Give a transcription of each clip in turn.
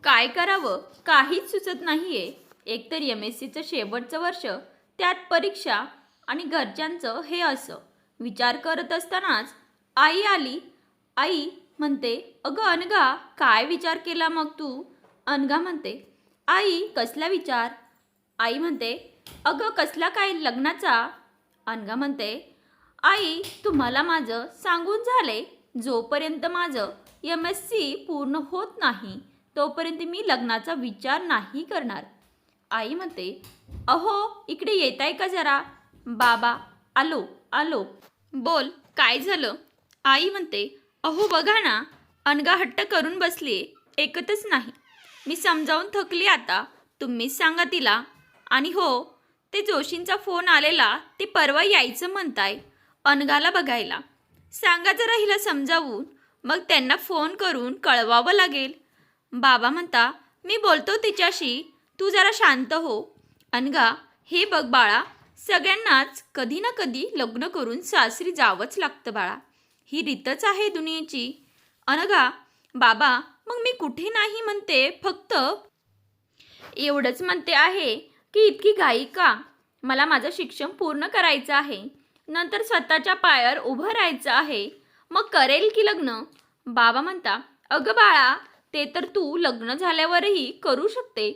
काय करावं काहीच सुचत नाहीये. एकतर MSCचं शेवटचं वर्ष, त्यात परीक्षा आणि घरच्यांचं हे असं. विचार करत असतानाच आई आली. आई म्हणते, अगं अनघा, काय विचार केला मग तू? अनघा म्हणते, आई कसला विचार? आई म्हणते, अगं कसला काय लग्नाचा? अनघा म्हणते, आई तुम्हाला माझं सांगून झाले. जोपर्यंत माझं MSC पूर्ण होत नाही तोपर्यंत मी लग्नाचा विचार नाही करणार. आई म्हणते, अहो इकडे येताय का जरा? बाबा, आलो आलो. बोल काय झालं? आई म्हणते, अहो बघा ना, अनघा हट्ट करून बसली, ऐकतच नाही. मी समजावून थकली आता, तुम्हीच सांगा तिला. आणि हो, ते जोशींचा फोन आलेला, ते परवा यायचं म्हणताय अनघाला बघायला. सांगा जरा हिला समजावून, मग त्यांना फोन करून कळवावं लागेल. बाबा म्हणता, मी बोलतो तिच्याशी, तू जरा शांत हो. अनघा, हे बघ बाळा, सगळ्यांनाच कधी ना कधी लग्न करून सासरी जावंच लागतं बाळा, ही रीतच आहे दुनियेची. अनघा, बाबा मग मी कुठे नाही म्हणते, फक्त एवढंच म्हणते आहे की इतकी घाई का? मला माझं शिक्षण पूर्ण करायचं आहे, नंतर स्वतःच्या पायावर उभं राहायचं आहे, मग करेल की लग्न. बाबा म्हणता, अगं बाळा, ते तर तू लग्न झाल्यावरही करू शकते,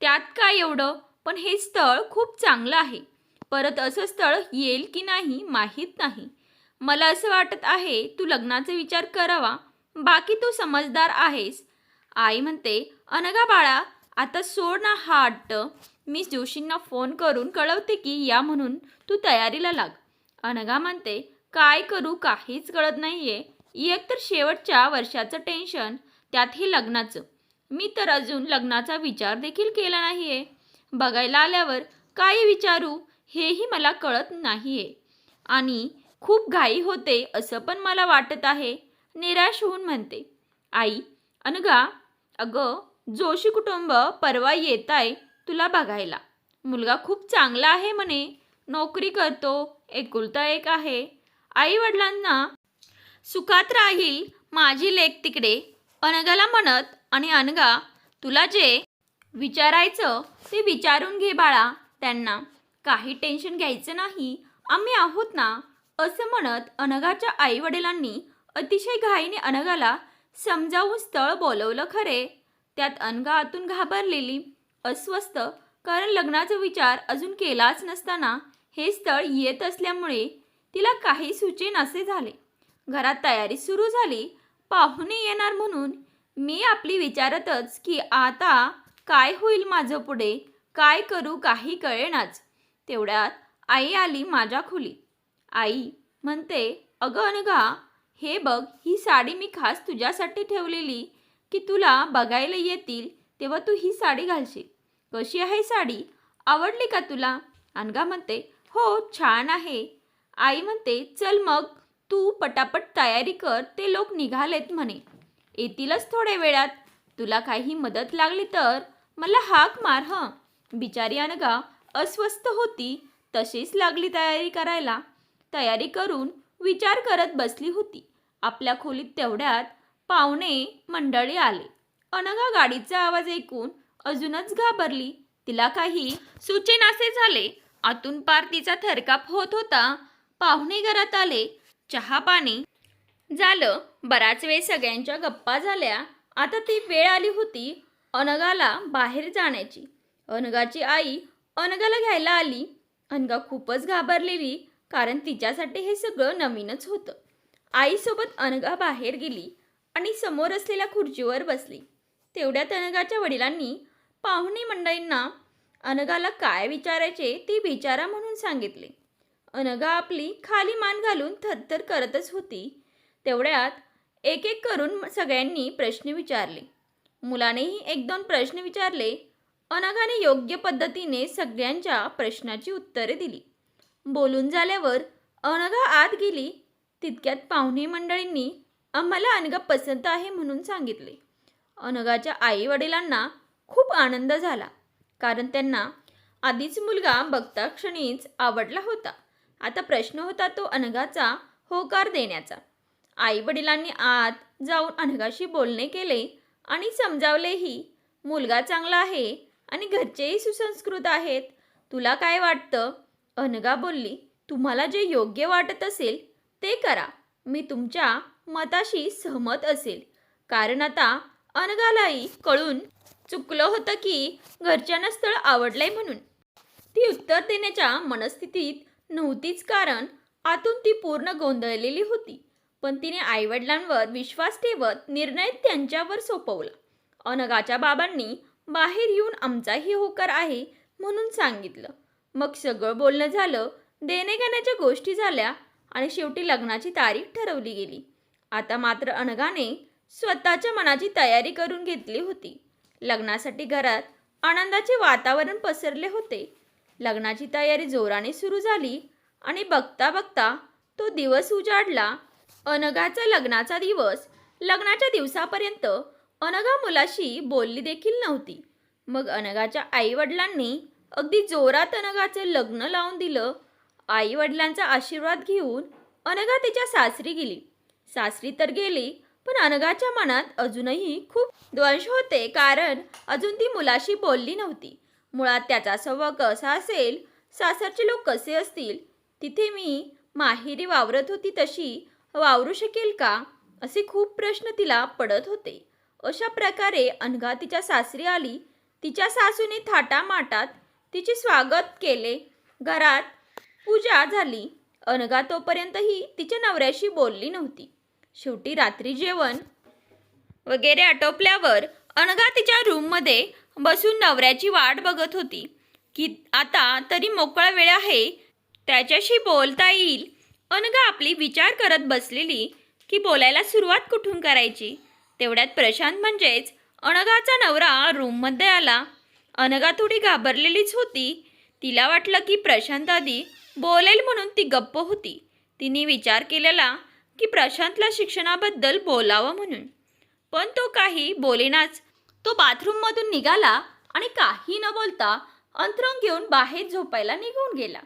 त्यात काय एवढं. पण हे स्थळ खूप चांगलं आहे, परत असं स्थळ येईल की नाही माहीत नाही. मला असं वाटत आहे तू लग्नाचा विचार करावा, बाकी तू समजदार आहेस. आई म्हणते, अनघा बाळा, आता सोड ना हा हट्ट. मी जोशींना फोन करून कळवते की या म्हणून तू तयारीला लाग. अनघा म्हणते, काय करू काहीच कळत नाहीये. एक तर शेवटच्या वर्षाचं टेन्शन, त्यात हे लग्नाचं. मी तर अजून लग्नाचा विचार देखील केला नाहीये. बघायला आल्यावर काय विचारू हेही मला कळत नाहीये. आणि खूप घाई होते असं पण मला वाटत आहे. निराश होऊन म्हणते, आई, अनघा, अगं जोशी कुटुंब परवा येत आहे तुला बघायला. मुलगा खूप चांगला आहे म्हणे, नोकरी करतो, एकुलता एक आहे. आई वडिलांना सुखात राहील माझी लेक तिकडे. अनघाला म्हणत, आणि अनघा, तुला जे विचारायचं ते विचारून घे बाळा त्यांना, काही टेन्शन घ्यायचं नाही, आम्ही आहोत ना. असं म्हणत अनघाच्या आई वडिलांनी अतिशय घाईने अनघाला समजावून स्थळ बोलवलं खरे. त्यात अनघा आतून घाबरलेली, अस्वस्थ, कारण लग्नाचा विचार अजून केलाच नसताना हे स्थळ येत असल्यामुळे तिला काही सुचेनासे झाले. घरात तयारी सुरू झाली. पाहुणे येणार म्हणून मी आपली विचारतच की आता काय होईल माझं पुढे, काय करू काही कळेनाच. तेवढ्यात आई आली माझ्या खोलीत. आई म्हणते, अगं अनघा, हे बघ, ही साडी मी खास तुझ्यासाठी ठेवलेली की तुला बघायला येतील तेव्हा तू ही साडी घालशील. कशी आहे साडी, आवडली का तुला? अनघा म्हणते, हो छान आहे. आई म्हणते, चल मग तू पटापट तयारी कर, ते लोक निघालेत म्हणे, येतीलच थोड्या वेळात. तुला काही मदत लागली तर मला हाक मार हं. बिचारी अनघा अस्वस्थ होती, तशीच लागली तयारी करायला. तयारी करून विचार करत बसली होती. आपल्या खोलीत तेवढ्यात पाहुणे मंडळी आले. अनघा गाडीचा आवाज ऐकून अजूनच घाबरली. तिला काही सुचेनासे झाले. आतून पार तिचा थरकाप होत होता. पाहुणे घरात आले. चहा पाणी झालं. बराच वेळ सगळ्यांच्या गप्पा झाल्या. आता ती वेळ आली होती अनघाला बाहेर जाण्याची. अनघाची आई अनघाला घ्यायला आली. अनघा खूपच घाबरलेली, कारण तिच्यासाठी हे सगळं नवीनच होतं. आईसोबत अनघा बाहेर गेली आणि समोर असलेल्या खुर्चीवर बसली. तेवढ्यात अनघाच्या वडिलांनी पाहुणे मंडळींना अनघाला काय विचारायचे ते विचारा म्हणून सांगितले. अनघा आपली खाली मान घालून थरथर करतच होती. तेवढ्यात एक एक करून सगळ्यांनी प्रश्न विचारले. मुलानेही एक दोन प्रश्न विचारले. अनघाने योग्य पद्धतीने सगळ्यांच्या प्रश्नाची उत्तरे दिली. बोलून झाल्यावर अनघा आत गेली. तितक्यात पाहुणे मंडळींनी आम्हाला अनघा पसंत आहे म्हणून सांगितले. अनघाच्या आई वडिलांना खूप आनंद झाला, कारण त्यांना आधीच मुलगा बघता क्षणीच आवडला होता. आता प्रश्न होता तो अनघाचा होकार देण्याचा. आई वडिलांनी आत जाऊन अनघाशी बोलणे केले आणि समजावलेही. मुलगा चांगला आहे आणि घरचेही सुसंस्कृत आहेत. तुला काय वाटतं? अनघा बोलली. तुम्हाला जे योग्य वाटत असेल ते करा. मी तुमच्या मताशी सहमत असेल. कारण आता अनघालाही कळून चुकलं होतं की घरच्यांना स्थळ आवडलंय म्हणून. ती उत्तर देण्याच्या मनस्थितीत नव्हतीच, कारण आतून ती पूर्ण गोंधळलेली होती. पण तिने आईवडिलांवर विश्वास ठेवत निर्णय त्यांच्यावर सोपवला. अनघाच्या बाबांनी बाहेर येऊन आमचाही होकार आहे म्हणून सांगितलं. मग सगळं बोलणं झालं, देणेघेण्याच्या गोष्टी झाल्या आणि शेवटी लग्नाची तारीख ठरवली गेली. आता मात्र अनघाने स्वतःच्या मनाची तयारी करून घेतली होती. लग्नासाठी घरात आनंदाचे वातावरण पसरले होते. लग्नाची तयारी जोराने सुरू झाली आणि बघता बघता तो दिवस उजाडला. अनघाचा लग्नाचा दिवस. लग्नाच्या दिवसापर्यंत अनघा मुलाशी बोलली देखील नव्हती. मग अनघाच्या आईवडिलांनी अगदी जोरात अनघाचं लग्न लावून दिलं. आईवडिलांचा आशीर्वाद घेऊन अनघा तिच्या सासरी गेली. सासरी तर गेली, पण अनघाच्या मनात अजूनही खूप द्वेष होते, कारण अजून ती मुलाशी बोलली नव्हती. मुळात त्याचा स्वभाव कसा असेल, सासरचे लोक कसे असतील, तिथे मी माहेरी वावरत होती तशी वावरू शकेल का, असे खूप प्रश्न तिला पडत होते. अशा प्रकारे अनघा तिच्या सासरी आली. तिच्या सासूने थाटामाटात तिचे स्वागत केले. घरात पूजा झाली. अनघा तोपर्यंतही तिच्या नवऱ्याशी बोलली नव्हती. शेवटी रात्री जेवण वगैरे आटोपल्यावर अनघा तिच्या रूममध्ये बसून नवऱ्याची वाट बघत होती की आता तरी मोकळा वेळ आहे, त्याच्याशी बोलता येईल. अनघा आपली विचार करत बसलेली की बोलायला सुरुवात कुठून करायची. तेवढ्यात प्रशांत म्हणजेच अनघाचा नवरा रूममध्ये आला. अनघा थोडी घाबरलेलीच होती. तिला वाटलं की प्रशांत आधी बोलेल म्हणून ती गप्प होती. तिने विचार केलेला की प्रशांतला शिक्षणाबद्दल बोलावं म्हणून, पण तो काही बोलेनाच. तो बाथरूममधून निघाला आणि काही न बोलता अंथरूण घेऊन बाहेर झोपायला निघून गेला.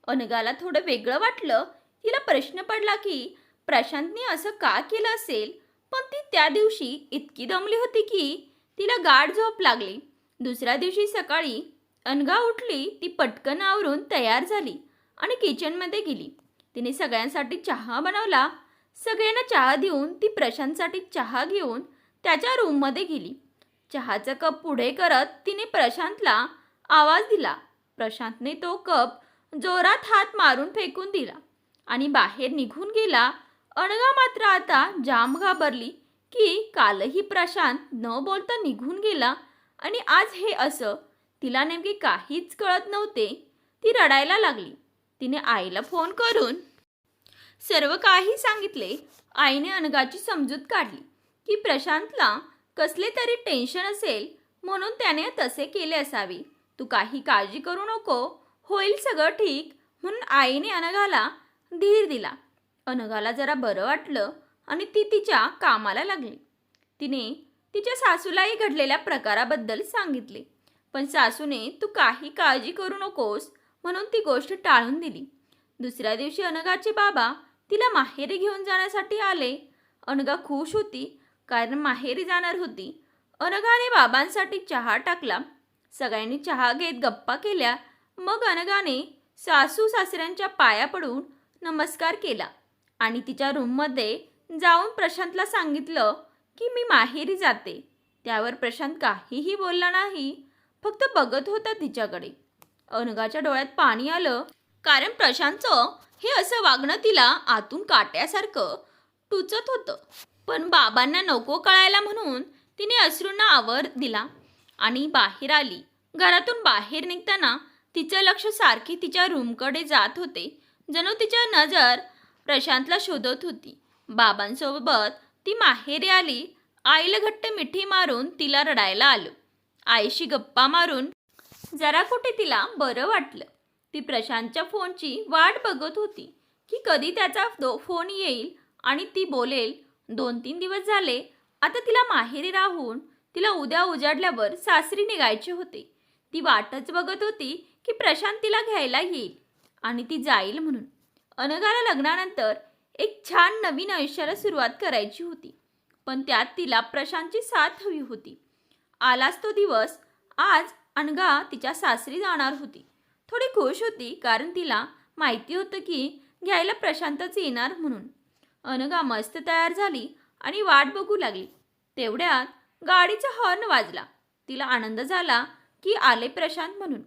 अनघाला थोडं वेगळं वाटलं. तिला प्रश्न पडला की प्रशांतने असं का केलं असेल, पण ती त्या दिवशी इतकी दमली होती की तिला गाढ झोप लागली. दुसऱ्या दिवशी सकाळी अनघा उठली. ती पटकन आवरून तयार झाली आणि किचनमध्ये गेली. तिने सगळ्यांसाठी चहा बनवला. सगळ्यांना चहा देऊन ती प्रशांतसाठी चहा घेऊन त्याच्या रूममध्ये गेली. चहाचा कप पुढे करत तिने प्रशांतला आवाज दिला. प्रशांतने तो कप जोरात हात मारून फेकून दिला आणि बाहेर निघून गेला. अनघा मात्र आता जाम घाबरली की कालही प्रशांत न बोलता निघून गेला आणि आज हे असं. तिला नेमके काहीच कळत नव्हते. ती रडायला लागली. तिने आईला फोन करून सर्व काही सांगितले. आईने अनघाची समजूत काढली की प्रशांतला कसले तरी टेन्शन असेल म्हणून त्याने तसे केले असावे. तू काही काळजी करू नको, होईल सगळं ठीक, म्हणून आईने अनघाला धीर दिला. अनघाला जरा बरं वाटलं आणि ती तिच्या कामाला लागली. तिने तिच्या सासूलाही घडलेल्या प्रकाराबद्दल सांगितले, पण सासूने तू काही काळजी करू नकोस म्हणून ती गोष्ट टाळून दिली. दुसऱ्या दिवशी अनघाचे बाबा तिला माहेरी घेऊन जाण्यासाठी आले. अनघा खुश होती, कारण माहेरी जाणार होती. अनघाने बाबांसाठी चहा टाकला. सगळ्यांनी चहा घेत गप्पा केल्या. मग अनघाने सासू सासऱ्यांच्या पाया पडून नमस्कार केला आणि तिच्या रूममध्ये जाऊन प्रशांतला सांगितलं की मी माहेरी जाते. त्यावर प्रशांत काहीही बोलला नाही, फक्त बघत होता तिच्याकडे. अनघाच्या डोळ्यात पाणी आलं, कारण प्रशांतचं हे असं वागणं तिला आतून काट्यासारखं टुचत होतं. पण बाबांना नको कळायला म्हणून तिने अश्रूंना आवर दिला आणि बाहेर आली. घरातून बाहेर निघताना तिचं लक्ष सारखे तिच्या रूमकडे जात होते. जणू तिच्या नजर प्रशांतला शोधत होती. बाबांसोबत ती माहेरी आली. आईला घट्ट मिठी मारून तिला रडायला आलं. आईशी गप्पा मारून जरा कुठे तिला बरं वाटलं. ती प्रशांतच्या फोनची वाट बघत होती की कधी त्याचा फोन येईल आणि ती बोलेल. 2-3 दिवस झाले आता तिला माहेरी राहून तिला उद्या उजाडल्यावर सासरी निघायचे होते. ती वाटच बघत होती की प्रशांत तिला घ्यायला येईल आणि ती जाईल म्हणून. अनघाला लग्नानंतर एक छान नवीन आयुष्याला सुरुवात करायची होती, पण त्यात तिला प्रशांतची साथ हवी होती. आलाच तो दिवस. आज अनघा तिच्या सासरी जाणार होती. थोडी खुश होती कारण तिला माहिती होतं की घ्यायला प्रशांतच येणार म्हणून. अनघा मस्त तयार झाली आणि वाट बघू लागली. तेवढ्यात गाडीचा हॉर्न वाजला. तिला आनंद झाला की आले प्रशांत म्हणून.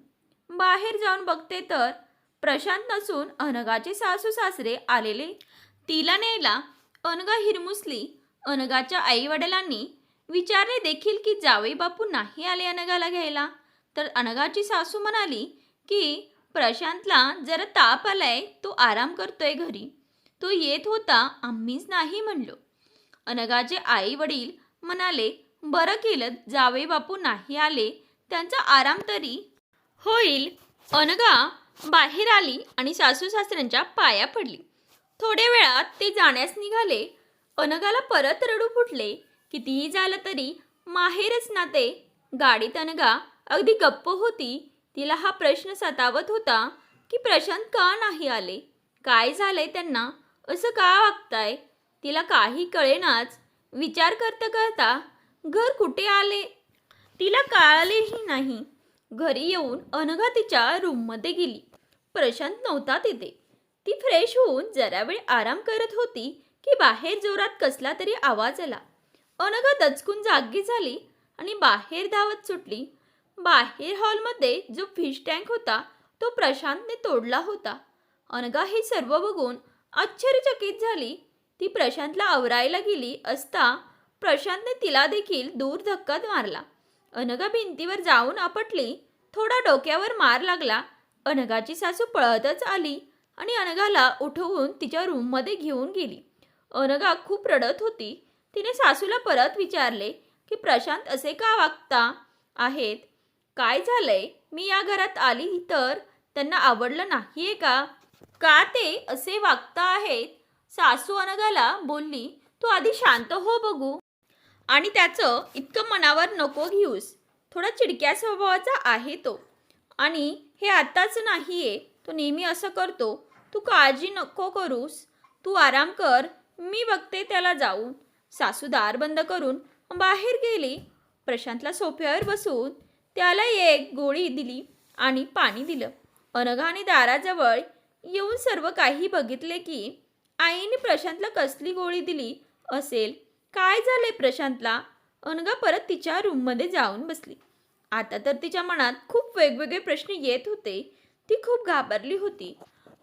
बाहेर जाऊन बघते तर प्रशांत नसून अनघाचे सासू सासरे आलेले. तिला न्यायला अनघा हिरमुसली. अनघाच्या आई वडिलांनी विचारले देखील की जावई बापू नाही आले अनघाला घ्यायला. तर अनघाची सासू म्हणाली की प्रशांतला जरा ताप आलाय, तो आराम करतोय घरी, तो येत होता, आम्हीच नाही म्हणलो. अनघाचे आई वडील म्हणाले बरं केलं जावई बापू नाही आले, त्यांचा आराम तरी होईल. अनघा बाहेर आली आणि सासू सासऱ्यांच्या पाया पडली. थोड्या वेळात ते जाण्यास निघाले. अनघाला परत रडू फुटले. कितीही झालं तरी माहेरच ना ते. गाडीत अनघा अगदी गप्प होती. तिला हा प्रश्न सतावत होता की प्रशांत का नाही आले, काय झालंय त्यांना, असं का वागताय. तिला काही कळेनाच. विचार करता करता घर कुठे आले तिला कळालेही नाही. घरी येऊन अनघा तिच्या रूममध्ये गेली. प्रशांत नव्हता तिथे. ती फ्रेश होऊन जरा वेळ आराम करत होती की बाहेर जोरात कसला तरी आवाज आला. अनघा दचकून जागी झाली आणि बाहेर धावत सुटली. बाहेर हॉलमध्ये जो फिश टँक होता तो प्रशांतने तोडला होता. अनघा हे सर्व बघून आश्चर्यचकित झाली. ती प्रशांतला आवरायला गेली असता प्रशांतने तिला देखील दूर धक्का मारला. अनघा भिंतीवर जाऊन आपटली. थोडा डोक्यावर मार लागला. अनघाची सासू पळतच आली आणि अनघाला उठवून तिच्या रूममध्ये घेऊन गेली. अनघा खूप रडत होती. तिने सासूला परत विचारले की प्रशांत असे का वागता आहेत, काय झालंय, मी या घरात आली तर त्यांना आवडलं नाहीये का, का ते असे वागता आहेत. सासू अनघाला बोलली तू आधी शांत हो बघू, आणि त्याचं इतकं मनावर नको घेऊस. थोडा चिडक्या स्वभावाचा आहे तो, आणि हे आताच नाहीये, तो नेहमी असं करतो. तू काळजी नको करूस, तू आराम कर, मी बघते त्याला जाऊन. सासू दार बंद करून बाहेर गेली. प्रशांतला सोफ्यावर बसून त्याला एक गोळी दिली आणि पाणी दिलं. अनघाने दाराजवळ येऊन सर्व काही बघितले की आईने प्रशांतला कसली गोळी दिली असेल. काय झाले प्रशांतला. अनघा परत तिच्या रूममध्ये जाऊन बसली. आता तर तिच्या मनात खूप वेगवेगळे प्रश्न येत होते. ती खूप घाबरली होती.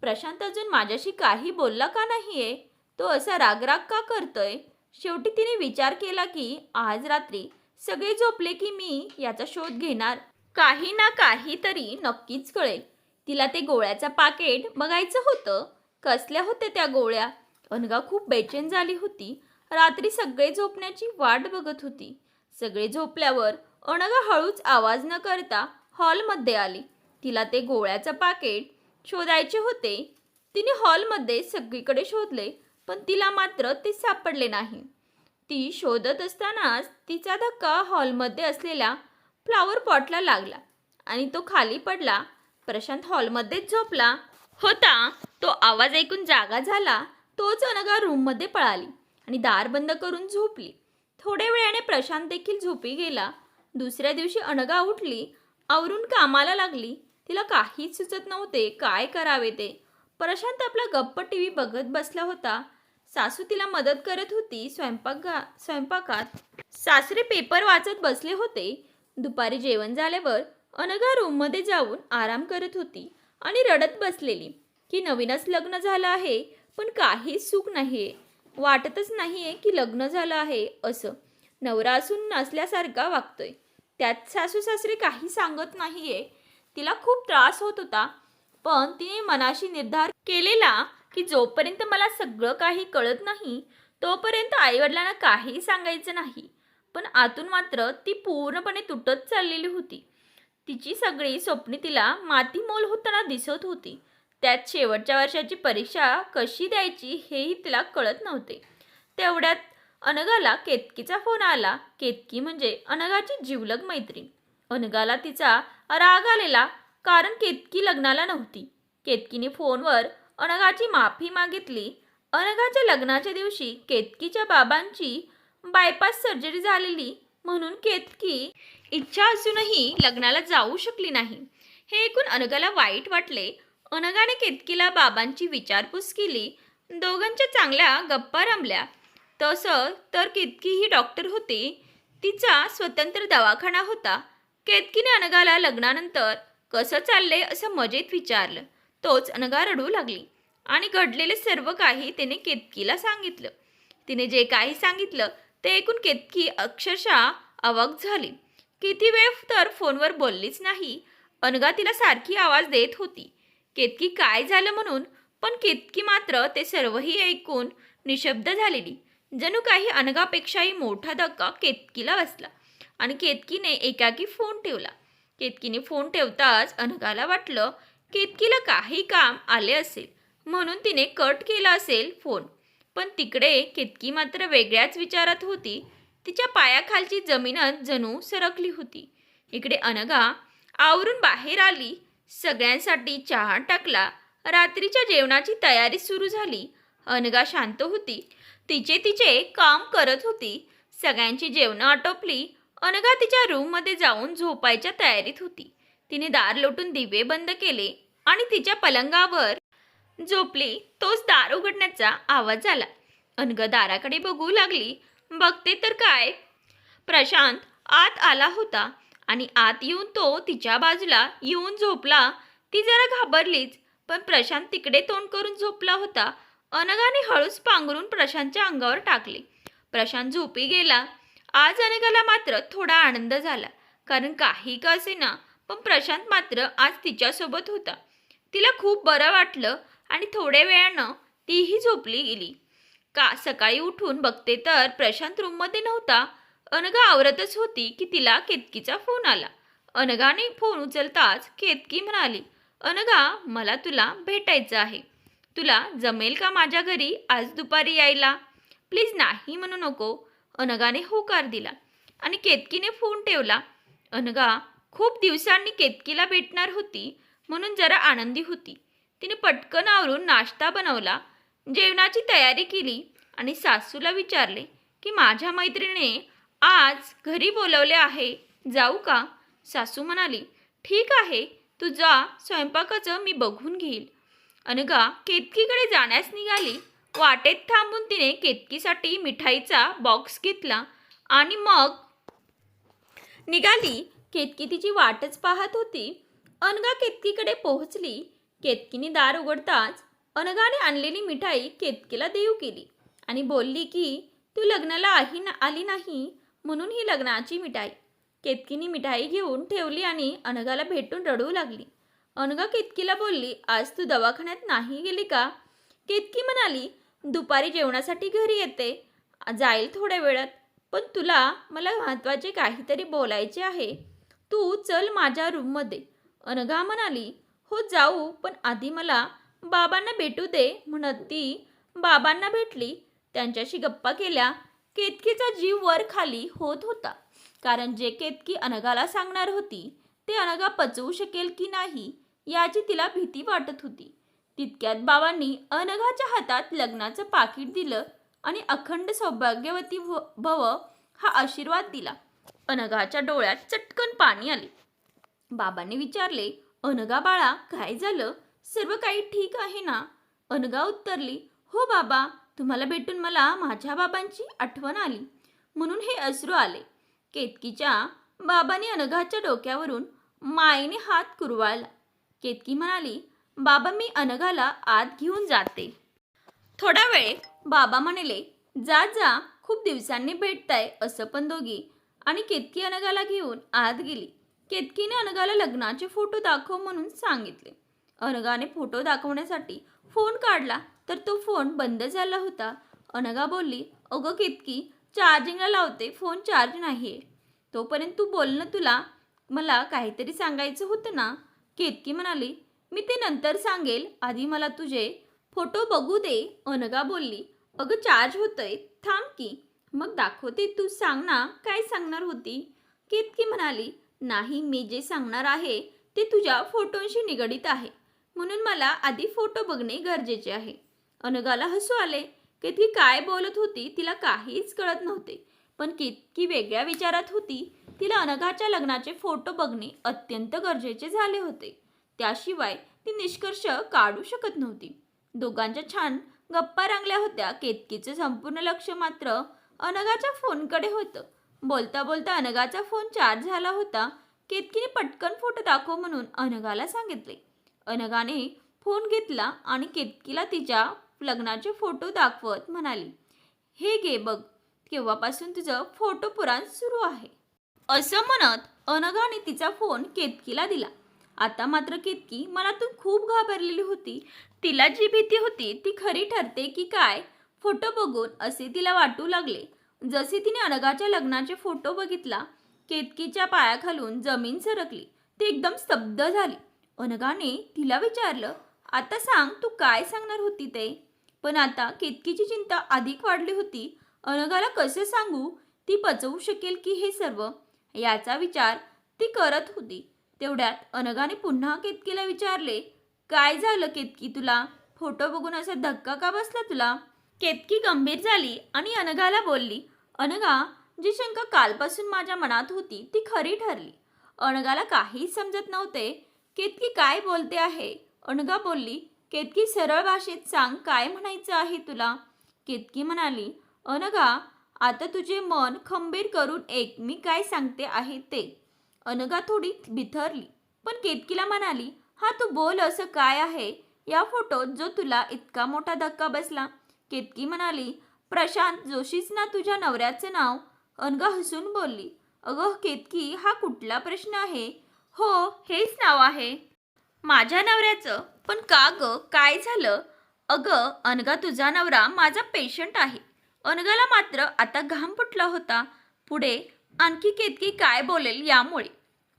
प्रशांत अजून माझ्याशी काही बोलला का नाहीये, तो असा रागराग का करतोय. शेवटी तिने विचार केला की आज रात्री सगळे झोपले की मी याचा शोध घेणार. काही ना काही तरी नक्कीच कळेल. तिला ते गोळ्याचं पाकेट बघायचं होतं. कसल्या होत्या त्या गोळ्या. अनघा खूप बेचैन झाली होती. रात्री सगळे झोपण्याची वाट बघत होती. सगळे झोपल्यावर अनघा हळूच आवाज न करता हॉलमध्ये आली. तिला ते गोळ्याचं पाकेट शोधायचे होते. तिने हॉलमध्ये सगळीकडे शोधले पण तिला मात्र ते सापडले नाही. ती शोधत असतानाच तिचा धक्का हॉलमध्ये असलेल्या फ्लॉवर पॉटला लागला आणि तो खाली पडला. प्रशांत हॉलमध्येच झोपला होता. तो आवाज ऐकून जागा झाला. तोच अनघा रूममध्ये पळाली आणि दार बंद करून झोपली. थोड्या वेळाने प्रशांत देखील झोपी गेला. दुसऱ्या दिवशी अनघा उठली, आवरून कामाला लागली. तिला काहीच सुचत नव्हते काय करावे ते. प्रशांत आपला गप्प टीव्ही बघत बसला होता. सासू तिला मदत करत होती स्वयंपाकात. सासरे पेपर वाचत बसले होते. दुपारी जेवण झाल्यावर अनघा रूममध्ये जाऊन आराम करत होती आणि रडत बसलेली की नवीनच लग्न झालं आहे पण काहीच सुख नाहीये. वाटतच नाहीये की लग्न झालं आहे असं. नवरा असून नसल्यासारखा वागतोय. त्यात सासू सासरे काही सांगत नाहीये. तिला खूप त्रास होत होता पण तिने मनाशी निर्धार केलेला की जोपर्यंत मला सगळं काही कळत नाही तोपर्यंत आईवडिलांना काही सांगायचं नाही. पण आतून मात्र ती पूर्णपणे तुटत चाललेली होती. तिची सगळी स्वप्ने तिला मातीमोल होताना दिसत होती. त्यात शेवटच्या वर्षाची परीक्षा कशी द्यायची हेही तिला कळत नव्हते. तेवढ्यात अनघाला केतकीचा फोन आला. केतकी म्हणजे अनघाची जिवलग मैत्रीण. अनघाला तिचा राग आलेला कारण केतकी लग्नाला नव्हती. केतकीने फोनवर अनघाची माफी मागितली. अनघाच्या लग्नाच्या दिवशी केतकीच्या बाबांची बायपास सर्जरी झालेली म्हणून केतकी इच्छा असूनही लग्नाला जाऊ शकली नाही. हे ऐकून अनघाला वाईट वाटले. अनघाने केतकीला बाबांची विचारपूस केली. दोघांच्या चांगल्या गप्पा रमल्या. तसं तर केतकी ही डॉक्टर होती. तिचा स्वतंत्र दवाखाना होता. केतकीने अनघाला लग्नानंतर कसं चाललंय असं मजेत विचारलं. तोच अनघा रडू लागली आणि घडलेले सर्व काही तिने केतकीला सांगितलं. तिने जे काही सांगितलं ते ऐकून केतकी अक्षरशः अवाक झाली. किती वेळ तर फोनवर बोललीच नाही. अनघा तिला सारखी आवाज देत होती, केतकी काय झालं म्हणून. पण केतकी मात्र ते सर्वही ऐकून निशब्द झालेली. जणू काही अनघापेक्षाही मोठा धक्का केतकीला बसला आणि केतकीने एकाकी फोन ठेवला. केतकीने फोन ठेवताच अनघाला वाटलं केतकीला काही काम आले असेल म्हणून तिने कट केला असेल फोन. पण तिकडे केतकी मात्र वेगळ्याच विचारात होती. तिच्या पायाखालची जमीनच जणू सरकली होती. इकडे अनघा आवरून बाहेर आली. सगळ्यांसाठी चहा टाकला. रात्रीच्या जेवणाची तयारी सुरू झाली. अनघा शांत होती. तिचे काम करत होती. सगळ्यांची जेवणं आटोपली. अनघा तिच्या रूममध्ये जाऊन झोपायच्या तयारीत होती. तिने दार लोटून दिवे बंद केले आणि तिच्या पलंगावर झोपली. तोच दार उघडण्याचा आवाज आला. अनघा दाराकडे बघू लागली. बघते तर काय, प्रशांत आत आला होता आणि आत येऊन तो तिच्या बाजूला येऊन झोपला. ती जरा घाबरलीच, पण प्रशांत तिकडे तोंड करून झोपला होता. अनघाने हळूच पांघरून प्रशांतच्या अंगावर टाकले. प्रशांत झोपी गेला. आज अनघाला मात्र थोडा आनंद झाला, कारण काही का असेना पण प्रशांत मात्र आज तिच्यासोबत होता. तिला खूप बरं वाटलं आणि थोड्या वेळानं तीही झोपली गेली. सकाळी उठून बघते तर प्रशांत रूममध्ये नव्हता. अनघा आवरतच होती की तिला केतकीचा फोन आला. अनघाने फोन उचलताच केतकी म्हणाली, अनघा मला तुला भेटायचं आहे. तुला जमेल का माझ्या घरी आज दुपारी यायला? प्लीज नाही म्हणू नको. अनघाने होकार दिला आणि केतकीने फोन ठेवला. अनघा खूप दिवसांनी केतकीला भेटणार होती म्हणून जरा आनंदी होती. तिने पटकन आवरून नाश्ता बनवला, जेवणाची तयारी केली आणि सासूला विचारले की माझ्या मैत्रिणीने आज घरी बोलवले आहे, जाऊ का? सासू म्हणाली, ठीक आहे, तू जा, स्वयंपाकाचं मी बघून घेईल. अनघा केतकीकडे जाण्यास निघाली. वाटेत थांबून तिने केतकीसाठी मिठाईचा बॉक्स घेतला आणि मग निघाली. केतकी तिची वाटच पाहत होती. अनघा केतकीकडे पोहोचली. केतकीने दार उघडताच अनघाने आणलेली मिठाई केतकीला देऊ केली आणि बोलली की तू लग्नाला आली नाही म्हणून ही लग्नाची मिठाई. केतकीने मिठाई घेऊन ठेवली आणि अनघाला भेटून रडू लागली. अनघा केतकीला बोलली, आज तू दवाखान्यात नाही गेली का? केतकी म्हणाली, दुपारी जेवणासाठी घरी येते, जाईल थोड्या वेळात, पण मला महत्त्वाचे काहीतरी बोलायचे आहे. तू चल माझ्या रूममध्ये. अनघा म्हणाली, हो जाऊ, पण आधी मला बाबांना भेटू दे. म्हणत ती बाबांना भेटली. त्यांच्याशी गप्पा केल्या. केतकीचा जीव वर खाली होत होता, कारण जे केतकी अनघाला सांगणार होती ते अनघा पचवू शकेल की नाही याची तिला भीती वाटत होती. तितक्यात बाबांनी अनघाच्या हातात लग्नाचं पाकिट दिलं आणि अखंड सौभाग्यवती भव हा आशीर्वाद दिला. अनघाच्या डोळ्यात चटकन पाणी आले. बाबांनी विचारले, अनघा बाळा काय झालं? सर्व काही ठीक आहे ना? अनघा उत्तरली, हो बाबा, तुम्हाला भेटून मला माझ्या बाबांची आठवण आली म्हणून हे अश्रू आले. केतकीच्या बाबांनी अनघाच्या डोक्यावरून मायेने हात कुरवाळला. केतकी म्हणाली, बाबा मी अनघाला आत घेऊन जाते. थोडा वेळ बाबा म्हणाले, जा जा, खूप दिवसांनी भेटताय. असं पण दोघी आणि केतकी अनघाला घेऊन आत गेली. केतकीने अनघाला लग्नाचे फोटो दाखव म्हणून सांगितले. अनघाने फोटो दाखवण्यासाठी फोन काढला तर तो फोन बंद झाला होता. अनघा बोलली, अगं केतकी, चार्जिंगला लावते, फोन चार्ज नाहीये. तोपर्यंत तू बोल ना, तुला मला काहीतरी सांगायचं होतं ना? केतकी म्हणाली, मी ते नंतर सांगेल, आधी मला तुझे फोटो बघू दे. अनघा बोलली, अगं चार्ज होतंय, थांब की, मग दाखवते. तू सांग ना, काय सांगणार होती? केतकी म्हणाली, नाही, मी जे सांगणार आहे ते तुझ्या फोटोंशी निगडीत आहे, म्हणून मला आधी फोटो बघणे गरजेचे आहे. अनघाला हसू आले. केतकी काय बोलत होती तिला काहीच कळत नव्हते. पण केतकी वेगळ्या विचारात होती. तिला अनघाच्या लग्नाचे फोटो बघणे अत्यंत गरजेचे झाले होते. त्याशिवाय ती निष्कर्ष काढू शकत नव्हती. दोघांच्या छान गप्पा रंगल्या होत्या. केतकीचं संपूर्ण लक्ष मात्र अनघाच्या फोनकडे होतं. बोलता बोलता अनघाचा फोन चार्ज झाला होता. केतकीने पटकन फोटो दाखव म्हणून अनघाला सांगितले. अनघाने फोन घेतला आणि केतकीला तिच्या लग्नाचे फोटो दाखवत म्हणाली, हे घे बघ, केव्हापासून तुझं फोटो पुराण सुरू आहे. असं म्हणत अनघाने तिचा फोन केतकीला दिला. आता मात्र केतकी मनातून खूप घाबरलेली होती. तिला जी भीती होती ती खरी ठरते की काय फोटो बघून असे तिला वाटू लागले. जसे तिने अनघाच्या लग्नाचे फोटो बघितला, केतकीच्या पायाखालून जमीन सरकली. ती एकदम स्तब्ध झाली. अनघाने तिला विचारलं, आता सांग, तू काय सांगणार होती ते? पण आता केतकीची चिंता अधिक वाढली होती. अनघाला कसं सांगू? ती पचवू शकेल की हे सर्व, याचा विचार ती करत होती. तेवढ्यात अनघाने पुन्हा केतकीला विचारले, काय झालं केतकी, तुला फोटो बघून असा धक्का का बसला तुला? केतकी गंभीर झाली आणि अनघाला बोलली, अनघा, जी शंका कालपासून माझ्या मनात होती ती खरी ठरली. अनघाला काहीच समजत नव्हते. केतकी काय बोलते आहे? अनघा बोलली, केतकी सरळ भाषेत सांग, काय म्हणायचं आहे तुला? केतकी म्हणाली, अनघा, आता तुझे मन खंबीर करून ऐक, मी काय सांगते आहे ते. अनघा थोडी बिथरली, पण केतकीला म्हणाली, हा तू बोल, असं काय आहे या फोटोत जो तुला इतका मोठा धक्का बसला? केतकी म्हणाली, प्रशांत जोशीच ना तुझ्या नवऱ्याचं नाव? अनघा हसून बोलली, अगं केतकी, हा कुठला प्रश्न आहे? हो, हेच नाव आहे माझ्या नवऱ्याचं. पण का ग, काय झालं? अगं अनघा, तुझा नवरा माझा पेशंट आहे. अनघाला मात्र आता घाम फुटला होता. पुढे आणखी केतकी काय बोलेल यामुळे.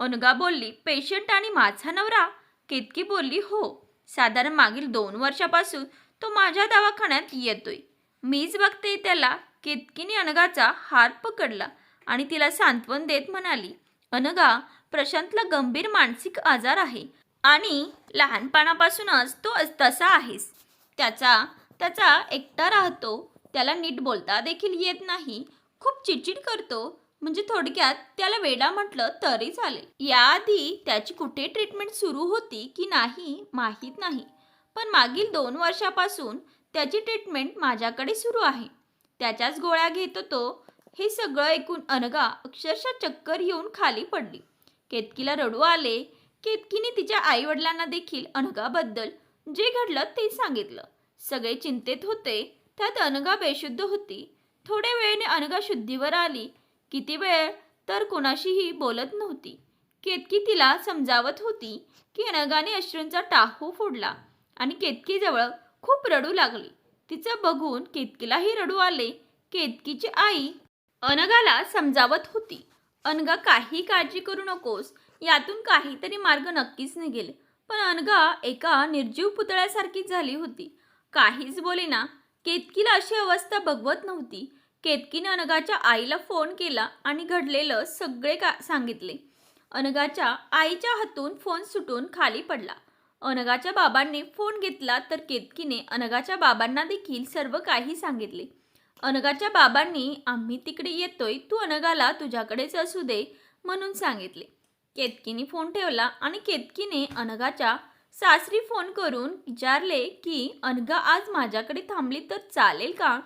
अनघा बोलली, पेशंट आणि माझा नवरा? केतकी बोलली, हो, साधारण मागील 2 वर्षापासून तो माझ्या दवाखान्यात येतोय. मीच बघते त्याला. केतकीने अनघाचा हात पकडला आणि तिला सांत्वन देत म्हणाली, अनघा, प्रशांतला गंभीर मानसिक आजार आहे आणि लहानपणापासूनच तो तसा आहेस. त्याचा एकटा राहतो. त्याला नीट बोलता देखील येत नाही. खूप चिडचिड करतो. म्हणजे थोडक्यात त्याला वेडा म्हटलं तरी चालेल. याआधी त्याची कुठे ट्रीटमेंट सुरू होती की नाही माहीत नाही, पण मागील 2 वर्षापासून त्याची ट्रीटमेंट माझ्याकडे सुरू आहे. त्याच्याच गोळ्या घेतो तो. हे सगळं ऐकून अनघा अक्षरशः चक्कर येऊन खाली पडली. केतकीला रडू आले. केतकीने तिच्या आईवडिलांना देखील अनघाबद्दल जे घडलं ते सांगितलं. सगळे चिंतेत होते. त्यात अनघा बेशुद्ध होती. थोड्या वेळाने अनघा शुद्धीवर आली. किती वेळ तर कोणाशीही बोलत नव्हती. केतकी तिला समजावत होती की अनघाने अश्रूंचा टाहू फोडला आणि केतकीजवळ खूप रडू लागली. तिचं बघून केतकीलाही रडू आले. केतकीची आई अनघाला समजावत होती, अनघा, काही काळजी करू नकोस, यातून काहीतरी मार्ग नक्कीच निघेल. पण अनघा एका निर्जीव पुतळ्यासारखीच झाली होती. काहीच बोलेना. केतकीला अशी अवस्था बघवत नव्हती. केतकीने अनघाच्या आईला फोन केला आणि घडलेलं सगळे सांगितले. अनघाच्या आईच्या हातून फोन सुटून खाली पडला. अनघाच्या बाबांनी फोन घेतला तर केतकीने अनघाच्या बाबांना देखील सर्व काही सांगितले. अनघाच्या बाबांनी आम्ही तिकडे येतोय, तू अनघाला तुझ्याकडेच असू दे म्हणून सांगितले. केतकीने फोन ठेवला आणि केतकीने अनघाच्या सासरी फोन करून विचारले की अनघा आज माझ्याकडे थांबली तर चालेल का?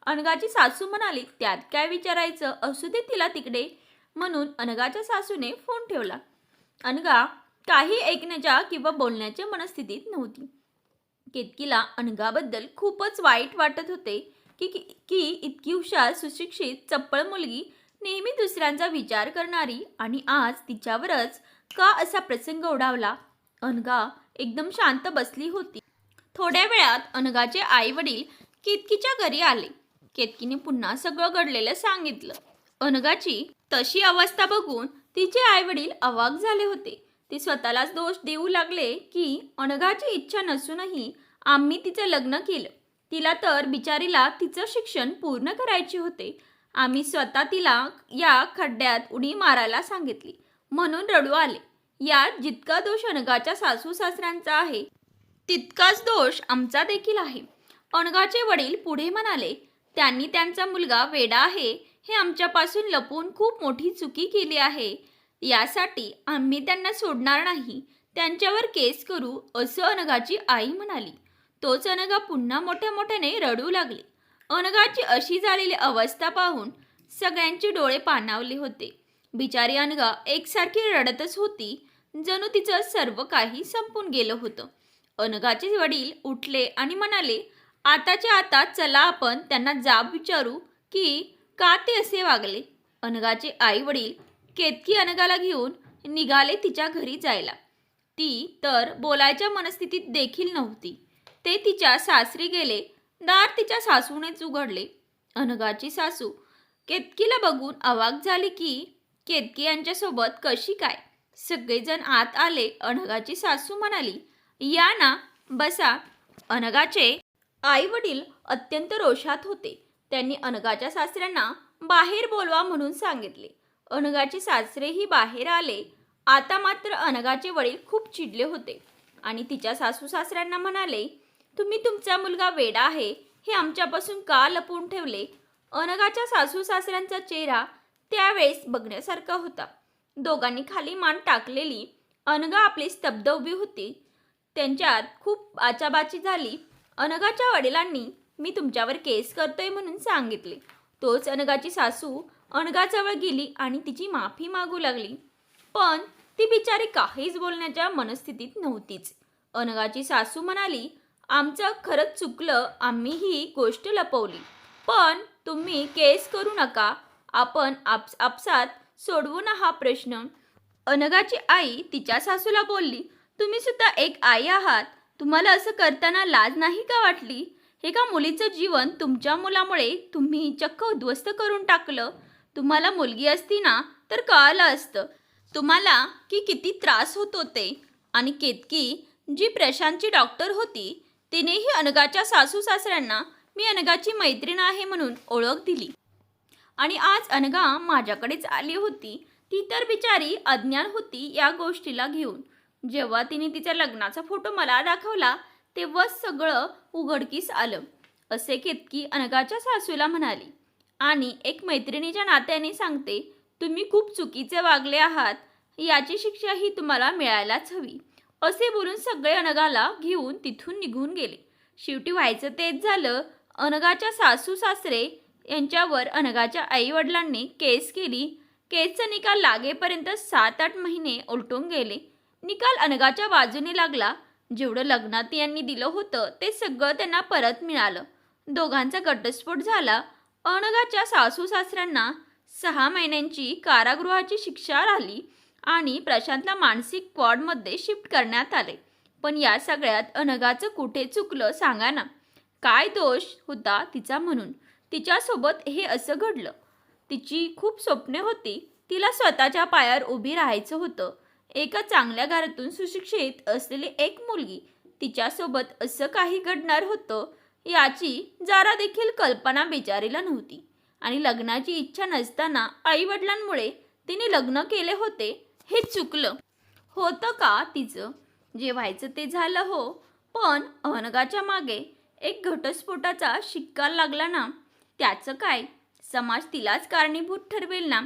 अनघाची सासू म्हणाली, त्यात काय विचारायचं, असू दे तिला तिकडे म्हणून अनघाच्या सासूने फोन ठेवला. अनघा काही ऐकण्याच्या किंवा बोलण्याच्या मनस्थितीत नव्हती. केतकीला अनघाबद्दल खूपच वाईट वाटत होते की इतकी हुशार, सुशिक्षित, चप्पळ मुलगी, नेहमी दुसऱ्यांचा विचार करणारी, आणि आज तिच्यावरच का असा प्रसंग ओढावला. अनघा एकदम शांत बसली होती. थोड्या वेळात अनघाचे आई वडील केतकीच्या घरी आले. केतकीने पुन्हा सगळं घडलेलं सांगितलं. अनघाची तशी अवस्था बघून तिचे आई वडील अवाक झाले होते. ते स्वतःलाच दोष देऊ लागले की अनघाची इच्छा नसूनही आम्ही तिचं लग्न केलं. तिला तर बिचारीला तिचं शिक्षण पूर्ण करायचे होते. आम्ही स्वतः तिला या खड्ड्यात उडी मारायला सांगितली म्हणून रडू आले. यात जितका दोष अनघाच्या सासू सासऱ्यांचा आहे तितकाच दोष आमचा देखील आहे. अनघाचे वडील पुढे म्हणाले, त्यांनी त्यांचा मुलगा वेडा आहे हे आमच्यापासून लपवून खूप मोठी चुकी केली आहे. यासाठी आम्ही त्यांना सोडणार नाही. त्यांच्यावर केस करू, असं अनघाची आई म्हणाली. तोच अनघा पुन्हा मोठ्या मोठ्याने रडू लागली. अनघाची अशी झालेली अवस्था पाहून सगळ्यांचे डोळे पाणावले होते. बिचारी अनघा एकसारखी रडतच होती, जणू तिचं सर्व काही संपून गेलं होतं. अनघाचे वडील उठले आणि म्हणाले, आताच्या आता चला आपण त्यांना जाब विचारू की का ते असे वागले. अनघाचे आई वडील केतकी अनघाला घेऊन निघाले तिच्या घरी जायला. ती तर बोलायच्या मनस्थितीत देखील नव्हती. ते तिच्या सासरी गेले. दार तिच्या सासूनेच उघडले. अनघाची सासू केतकीला बघून अवाक झाली की केतकी यांच्यासोबत कशी काय. सगळेजण आत आले. अनघाची सासू म्हणाली, या ना, बसा. अनघाचे आई वडील अत्यंत रोषात होते. त्यांनी अनघाच्या सासऱ्यांना बाहेर बोलवा म्हणून सांगितले. अनघाचे सासरेही बाहेर आले. आता मात्र अनघाचे वडील खूप चिडले होते आणि तिच्या सासू सासऱ्यांना म्हणाले, तुम्ही तुमचा मुलगा वेडा आहे हे आमच्यापासून का लपवून ठेवले. अनघाच्या सासू सासऱ्यांचा चेहरा त्यावेळेस बघण्यासारखा होता. दोघांनी खाली मान टाकलेली. अनघा आपली स्तब्ध उभी होती. त्यांच्यात खूप आचाबाची झाली. अनघाच्या वडिलांनी मी तुमच्यावर केस करतोय म्हणून सांगितले. तोच अनघाची सासू अनघाजवळ गेली आणि तिची माफी मागू लागली. पण ती बिचारी काहीच बोलण्याच्या मनस्थितीत नव्हतीच. अनघाची सासू म्हणाली, आमचं खरंच चुकलं, आम्ही ही गोष्ट लपवली. पण तुम्ही केस करू नका, आपण आपसात सोडवू ना हा प्रश्न. अनघाची आई तिच्या सासूला बोलली, तुम्ही सुद्धा एक आई आहात. तुम्हाला असं करताना लाज नाही का वाटली. एका मुलीचं जीवन तुमच्या मुलामुळे तुम्ही चक्क उद्ध्वस्त करून टाकलं. तुम्हाला मुलगी असती ना तर कळालं असतं तुम्हाला की किती त्रास होत होते. आणि केतकी जी प्रशांतची डॉक्टर होती तिनेही अनघाच्या सासू सासऱ्यांना मी अनघाची मैत्रीण आहे म्हणून ओळख दिली. आणि आज अनघा माझ्याकडेच आली होती. ती तर बिचारी अज्ञान होती या गोष्टीला घेऊन. जेव्हा तिने तिचा लग्नाचा फोटो मला दाखवला तेव्हा सगळं उघडकीस आलं, असे केतकी अनघाच्या सासूला म्हणाली. आणि एक मैत्रिणीच्या नात्याने सांगते, तुम्ही खूप चुकीचे वागले आहात. याची शिक्षा ही तुम्हाला मिळायलाच हवी. असे बोलून सगळे अनघाला घेऊन तिथून निघून गेले. शेवटी व्हायचं तेच झालं. अनघाच्या सासू सासरे यांच्यावर अनघाच्या आई वडिलांनी केस केली. केसचा निकाल लागेपर्यंत 7-8 महिने उलटून गेले. निकाल अनघाच्या बाजूने लागला. जेवढं लग्नात यांनी दिलं होतं ते सगळं त्यांना परत मिळालं. दोघांचा घटस्फोट झाला. अनघाच्या सासू सासऱ्यांना 6 महिन्यांची कारागृहाची शिक्षा झाली आणि प्रशांतला मानसिक वॉर्डमध्ये शिफ्ट करण्यात आले. पण या सगळ्यात अनघाचं कुठे चुकलं सांगा ना. काय दोष होता तिचा म्हणून तिच्यासोबत हे असं घडलं. तिची खूप स्वप्ने होती. तिला स्वतःच्या पायावर उभी राहायचं होतं. एका चांगल्या घरातून सुशिक्षित असलेली एक मुलगी तिच्यासोबत असं काही घडणार होतं याची जरा देखील कल्पना बिचारीला नव्हती. आणि लग्नाची इच्छा नसताना आईवडिलांमुळे तिने लग्न केले होते. हे चुकलं होतं का तिचं. जे व्हायचं ते झालं हो. पण अनघाच्या मागे एक घटस्फोटाचा शिक्का लागला ना. त्याचं काय. समाज तिलाच कारणीभूत ठरवेल ना.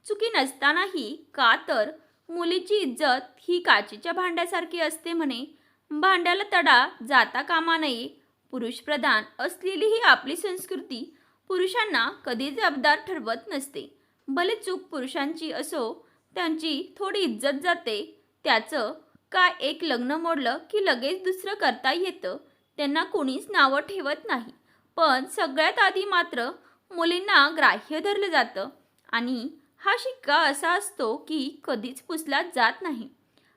चुकी नसतानाही. का तर मुलीची इज्जत ही काचेच्या भांड्यासारखी असते म्हणे. भांड्याला तडा जाता कामा नये. पुरुषप्रधान असलेली ही आपली संस्कृती पुरुषांना कधी जबाबदार ठरवत नसते. भले चूक पुरुषांची असो, त्यांची थोडी इज्जत जाते. त्याचं काय. एक लग्न मोडलं की लगेच दुसरं करता येतं. त्यांना कोणीच नावं ठेवत नाही. पण सगळ्यात आधी मात्र मुलींना ग्राह्य धरलं जातं. आणि हा शिक्का असा असतो की कधीच पुसला जात नाही.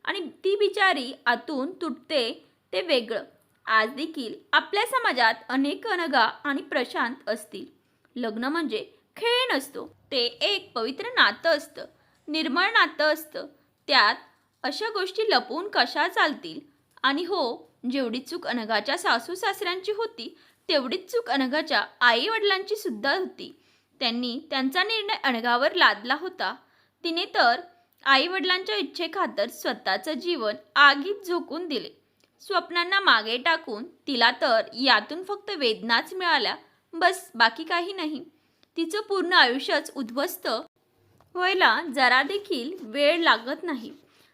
आणि ती बिचारी आतून तुटते ते वेगळं. आज देखील आपल्या समाजात अनेक अनघा आणि प्रशांत असतील. लग्न म्हणजे खेळ नसतो. ते एक पवित्र नातं असतं. निर्मळ नातं असतं. त्यात अशा गोष्टी लपवून कशा चालतील. आणि हो, जेवढी चूक अनघाच्या सासू सासऱ्यांची होती तेवढीच चूक अनघाच्या आई वडिलांची सुद्धा होती. त्यांनी त्यांचा निर्णय अनघावर लादला होता. तिने तर आई वडिलांच्या इच्छेखातर स्वतःचं जीवन आगीत झोकून दिले. स्वप्नांना मागे टाकून तिला तर यातून फक्त वेदनाच मिळाल्या, बस, बाकी काही नाही. तिचं पूर्ण आयुष्यच उद्ध्वस्त व्हायला जरा देखील वेळ लागत नाही.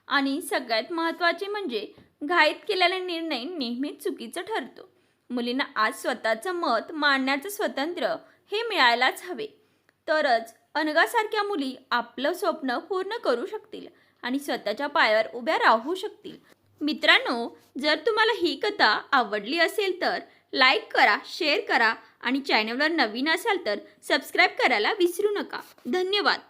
आणि सगळ्यात महत्त्वाचे म्हणजे घाईत केलेला निर्णय नेहमीच चुकीचा ठरतो. मुलींना आज स्वतःचं मत मांडण्याचं स्वातंत्र्य हे मिळायलाच हवे. तरच अनघासारख्या मुली आपलं स्वप्न पूर्ण करू शकतील आणि स्वतःच्या पायावर उभ्या राहू शकतील. मित्रांनो, जर तुम्हाला ही कथा आवडली असेल तर लाईक करा, शेअर करा आणि चॅनलवर नवीन असाल तर सबस्क्राईब करायला विसरू नका. धन्यवाद.